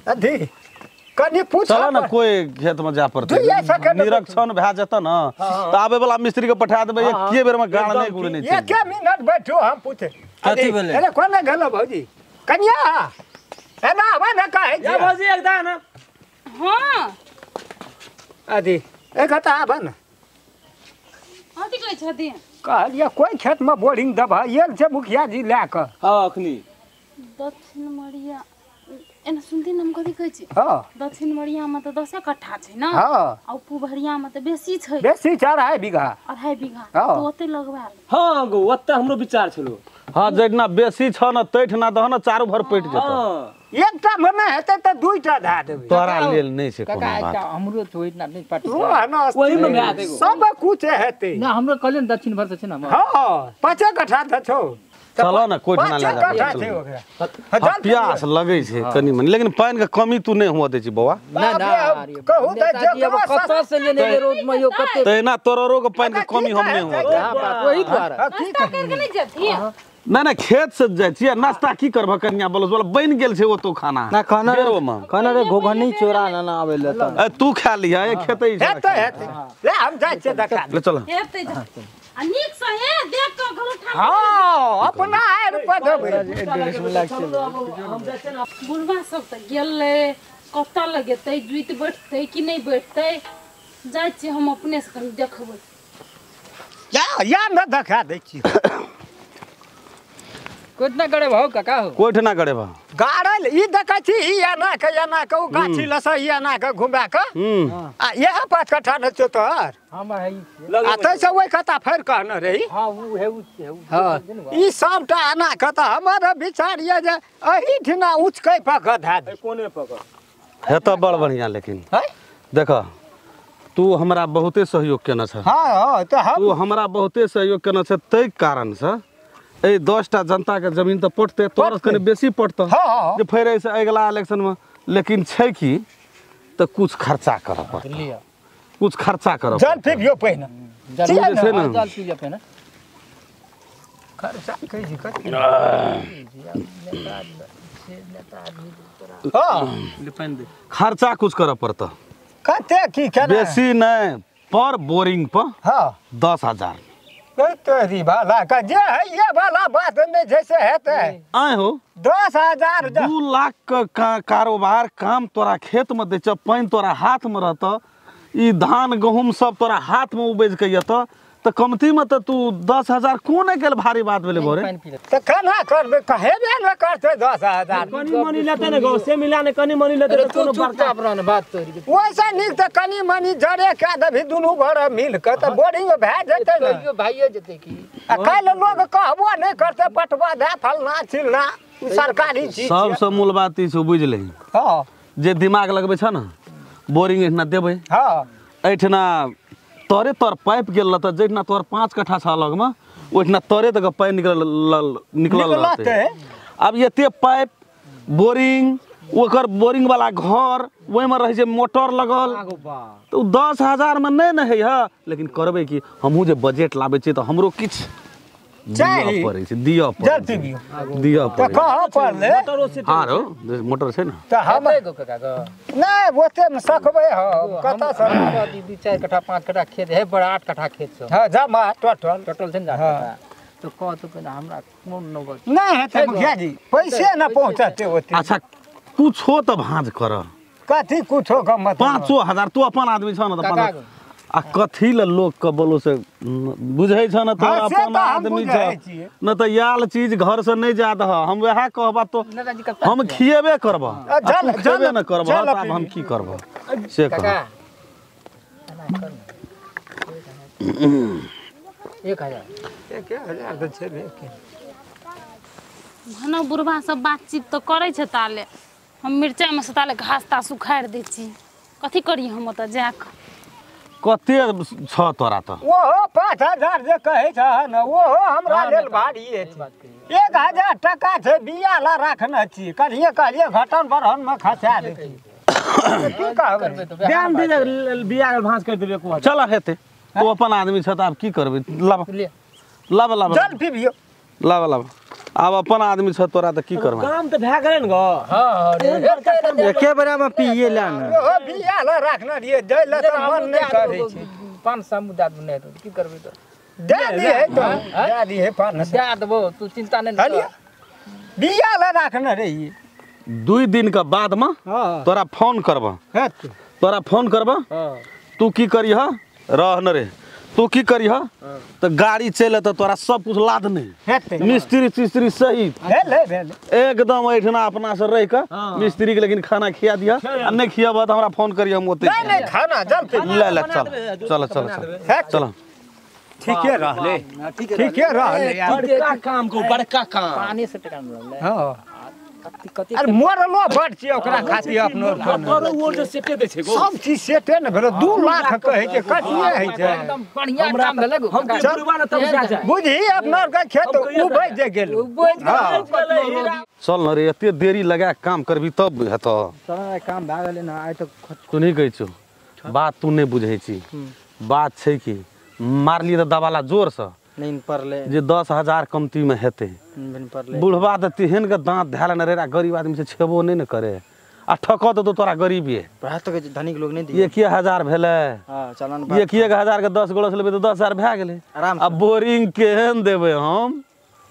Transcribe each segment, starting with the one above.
अधी कनी पूछ चलो ना कोई खेत में जा पड़ते निरीक्षण भए जेता ना त आबे वाला मिस्त्री के पठा देबे के बेर में गाड़ नहीं गुड़ नहीं ये के मिनट बैठो हम पूछे कथी भेले अरे कोने गेलो भौजी कन्या एना आवा न काहे या भौजी एकदा ना हां अधी एक हता आवा न हती कहै छथि कहलिए कोई खेत में बोरिंग दबा ये से मुखिया जी ला क हां अखनी दक्षिण मरिया एना सुनती हम कथी कहै छी हां दक्षिण मरिया में त 10 कट्ठा छै न हां आ पूभरिया में त बेसी छै बेसी 4.5 बीघा 2.5 बीघा हाँ। तो ओते लगवा ले हां गो ओत्ते हमरो विचार छलो हां जेना बेसी छ न तैठ ना दह न चारू भर पट जेतो हां एकटा मने हेतै त दुईटा धा देबै तोरा लेल नहीं छै कोनो काका बात हमरो छोइ ना नहीं पाटी वही में भए देगो सब कुछ हेतै ना हमरो कहले दक्षिण भर से छै ना हां 5 कट्ठा त छौ चलो ना कोई ठना ले जा जा प्यास लगे छै कनी मन लेकिन पानी के कमी तू नहीं हुआ दे छी बौआ ना ना कहू त जे अब कत से लेने रोड में यो कते तेना तोरो के पानी के कमी हम नहीं हुआ हां बात वही द्वारा नाश्ता करके नहीं जथि ना खेत से जाय छियै नाश्ता की करबह कन्या बोलस बोला बन गेल छै ओ तो खाना ना खाना बेरो में खाना रे घोघनी चोरा ना आवे ले त तू खा लिया ए खेतै हेतै ले हम जाइ छै देखा ले चल हेतै आ नीक से हे देख के घर उठा हां अपना आएर पर देबै हम जाते ना बुढ़वा सब त गेलै कत लगेतै जुइत बैठतै कि नहीं बैठतै जाइ छी हम अपने से कनी देखबै या न देखा दै छी कितना करे भाव काका हो कोई ठना करे बा गाड़ल ई देखै छी ई एना के उ गाछी लस ई एना के घुमा के आ यह 5 कट्ठा न छै तोहर हम है आ तै से ओइ कता फेर कहने रही हां उ है हां ई सबटा एना के त हमर विचार ये जे एही ठिना ऊंच कै पक धा दे कोने पकड़ है तो बड़ बढ़िया लेकिन है देख तू हमरा बहुते सहयोग केना छ हां हां त हम तू हमरा बहुते सहयोग केना छ तै कारण से ए 10टा जनता के जमीन त पटते तोर कने बेसी पटत हां जे फेर ऐसे अगला इलेक्शन में लेकिन छै की त कुछ खर्चा करब पड़त लिया कुछ खर्चा करब जल पिबियो पहिने जरूर छै ना जल पी ले ना खर्चा कै छी कत हां ले पानी दे खर्चा कुछ करब पड़त कते की केना बेसी नहीं पर बोरिंग पर हां 10,000 तोरी वाला का जे है ये वाला बात में जैसे हेतै आए हो 10,000 2 लाख का कारोबार काम तोरा खेत में दे छ पानी तोरा हाथ में रहत ई धान गहूम सब तोरा हाथ में उपज के यत त कमती में त तू 10,000 कोने के भारी बात भेले भोरे पानी पी ले त केना करबे कहेबे न करते 10,000 कनी मनी लेते ना गो से मिला ने कनी मनी लेते तो कोनो बड़का अपना बात तोरी वैसा निक त कनी मनी जरे का दभी दुनु घर मिल के त बोरिंग भए जेतै न कहियो भाइये जते की आ काल लोग कहबो नहीं करते पटवा दे फलना चिलना सरकारी चीज सबसे मूल बात ई छै बुझ लही हां जे दिमाग लगबे छ न बोरिंग इतना देबे हां एठना तोरे तोर पाइप गेल त जेठना तोर 5 कट्ठा छ लग में ओठना तोरे तक पानी निकलल रहते अब एते पाइप बोरिंग ओकर बोरिंग वाला घर ओइ में रहे जे मोटर लगल तो 10,000 में नहीं न है लेकिन करबे की हमहू जे बजट लाबे छी त हमरो किछ चाहिए पड़े छै दिया जल पड़े पिबियो दिया त कहां पड़ले हां मोटर छै न त हम गो काका गो नहीं ओते में सकबे हो कता से 2-4 कट्ठा 5 कट्ठा खेत है बड़ा 8 कट्ठा खेत छ हां जमा टोटल टोटल छै ना तो कह तो कहना हमरा कोन न बच नहीं हेतै मुखिया जी पैसे न पहुंचते ओते अच्छा कुछ हो त भांज कर कथी कुछो का मतलब 500,000 तू अपन आदमी छ न त काका अपन आ कथी ल लोग के बोलो से बुझै छ न तो हाँ, से अपन तो हम आदमी बुझै छ छियै। न त याल चीज घर से नहीं जात ह हम वह कहबा तो नेताजी का हम खिएबे करब जल- खिएबे जल- न करब जल अब हम की करब से काका कह 1,000 तो छेबे के भनो बुढ़वा सब बातचीत तो करे छै ताले हम मिर्चा में से ताले घास तास उखाड़ दै छी कथी करी हम त जाक कते छ तोरा त ओहो 5,000 जे कहै छ न ओहो हमरा लेल भारी छै 1,000 टका छै बिया ला रखने छी कहलिए घटन बढ़न में खसा दे छी की कहबै ध्यान दे बिया के भांज कर देबे को चल हेते तू अपन आदमी छ त अब की करबे लब ले लब लब जल पिबियो लब लब अब अपन आदमी छ तोरा त की करबा काम त भए गेलै न ग हां एके बेरा में पिए लाना ओ बिया ला राखना रे दे ल त मन नहीं करे छै 500 मुद्दा नहीं तो की करबे तो दे दी है पान से दे देबो तू चिंता नहीं बिया ला राखना रे 2 दिन के बाद में हां तोरा फोन करबा तोरा फोन करबा तू की करिह रह न रे तू की करिह तो गाड़ी चले तो तोरा सब कुछ लाद नहीं मिस्त्री तिस्त्री सहित एकदम ऐठना अपना से रह के मिस्त्री के लेकिन खाना खिया दिया आ नहीं खियाबा तो हमरा फोन करिह हम ओते नहीं खाना जल्दी ले ले चल चल चल चल ठीके रहले ठीके रहले बड़का काम को बड़का काम पानी से टका मिलले हां अरे मोरलो बड छी ओकरा खातिर अपनो तोरो वो जो सेटे दे छै गो सब चीज सेटे न भेलो 2 लाख कहै छै कटिए है छै एकदम बढ़िया काम भेलै गो हम गुरुवा न तब जा बुझी अपना के खेत उबै जे गेल चल न रे एते देरी लगा के काम करबी तब हेतो सारा काम भए गेलै ना आइ तक तू नहीं कहै छौ बात तू नहीं बुझै छी बात छै कि मारली त दबाला जोर से नहीं परले जे 10,000 कमती में हेते नहीं परले बुढ़वा त तिहन के दांत धाले न रे गरीब आदमी से छेबो नहीं न करे आ ठकत तो तोरा गरीबी है रात के धनिक लोग नहीं दिए 1,000 भेले हां चलन 1,000 के 10 गोलस लेबे तो 10,000 भए गेलै आराम अब बोरिंग केहन देबे हम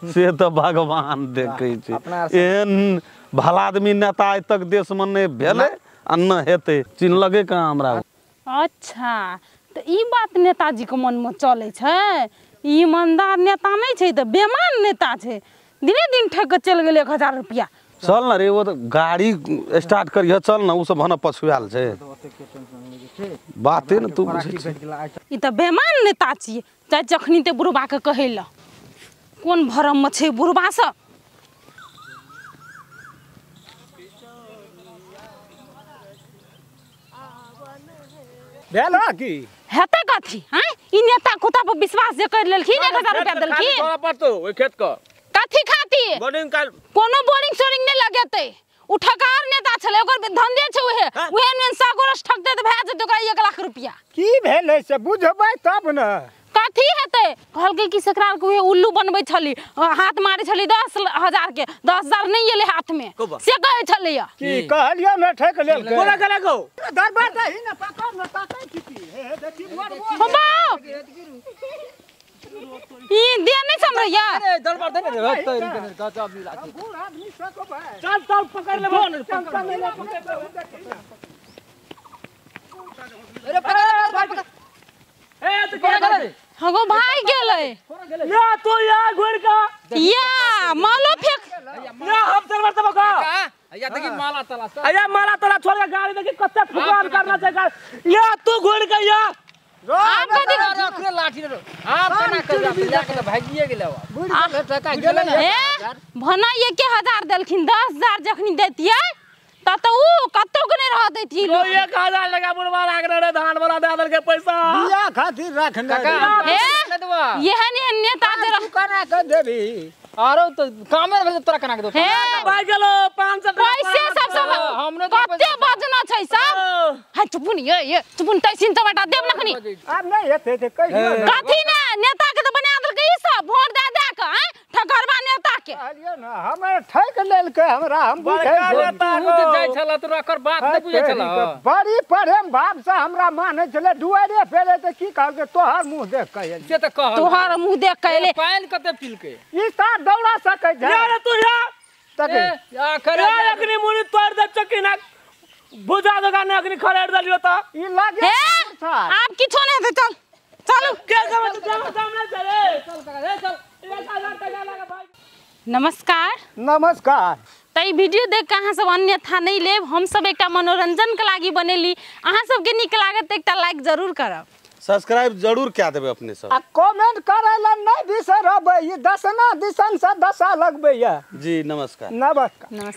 से तो भगवान देखै छै एहन भला आदमी नेता आज तक देश में नहीं भेले आ न हेते चिन्ह लगे कहाँ हमरा अच्छा तो ई बात नेताजी के मन में चले छै ईमानदार नेता नहीं छै तो बेमान नेता छै दिने दिन ठक के चल गेल 1,000 रुपया चल न रे वो तो गाड़ी स्टार्ट करिह चल न उ सब भन पछुआल छै बाते न तू ई तो बेमान नेता छिए चाहे जखनी ते बुढ़बा के कहैला कोन भरम में छै बुढ़बा सब भेला की हेते कथी हैं ई नेता कुत्ता पर विश्वास जे कर लेलखिन 1,000 रुपया देलखिन तोरा पड़तो ओइ खेत क कथी खाती बोर्डिंग काल कोनो बोरिंग सोरिंग नहीं लगेते उ ठकार नेता छले ओकर धंधे छै उहे में सागोरस ठकते त भए जेते ओकरा 1,00,000 रुपया की भेलै से बुझबै तब न कथी हेते कहलकै कि सकरार के उल्लू बनबै छली हाथ मारै छली 10,000 के 10,000 नहीं एले हाथ में से कहै छलै की कहलियो न ठक लेल कोना कला गो दरबार दही न पकड़ न ताकै छी हे देखी मोर बाबा ई दे नहीं समरैया अरे दरबार दे रे गजब मिला बूढ़ आदमी सको भाई चल चल पकड़ लेबो अरे पकड़ ए तो क्या करे हगो भाई गेलै या तो या घोड़ का या मालो फेंक या हम दरबार तब का या देखी माला तला अया माला तला छोड़ के गाड़ी देखी कत्ते फुकार करना चाहिए या तू घोड़ का या आप कथी रखले लाठी रो आप केना कर लेके तो भागिए गेलै बूढ़ के टका गेलै ए भना 1,000 देलखिन 10,000 जखनी दैतियै त उ कत्तो के नहीं रह दैथि तो 1,000 लगा बुढ़वा लाग रे धान वाला दे देल के पैसा बिया खातिर रखना ए एहन नेता जे करा के देबी आरो तो कामे भेल तोरा केना के दो हे भाई गेलो 500 कैसे सब सब हमने कत्ते बजना छै सब हाय चुपुन ये चुपुन तैसिन टमाटा देब न खनी अब नहीं हेते ते कहियो कथी ने नेता के त बना देलकै ई सब वोट दे दे के ठकरबा नेता के कहलियो न हमर ठक लेल के हमरा हम बुझै तू जे जाय छला तोरा कर बात नहीं बुझै छला बड़ी प्रेम भाव से हमरा मानै छले दुआरे फेरे त की कहलके तोहर मुंह देख के से त कह तोहर मुंह देख के एले पानी कते पीलके ई तार दौड़ा सकै छै यार तू या तके या करे या अग्नि मुनि तोड़ दे चक्की ना बुझा दगा ने अग्नि खरेड़ दलियो त ई लागे हे आप किछो नहीं हेते चल चलो के सामने चले चल चल 1,000 टका लगा भाई नमस्कार नमस्कार त ई वीडियो देख के अहाँ सब अन्यथा नहीं लेब हम सब एकटा मनोरंजन के लागी बनेली अहाँ सब के नीक लागत त एकटा लाइक जरूर करब सब्सक्राइब जरूर क्या देबे अपने सब आ कमेंट करे ला नहीं बिसरबै ई दसना दिसन से दशा लगबै जी नमस्कार नमस्कार नमस्कार।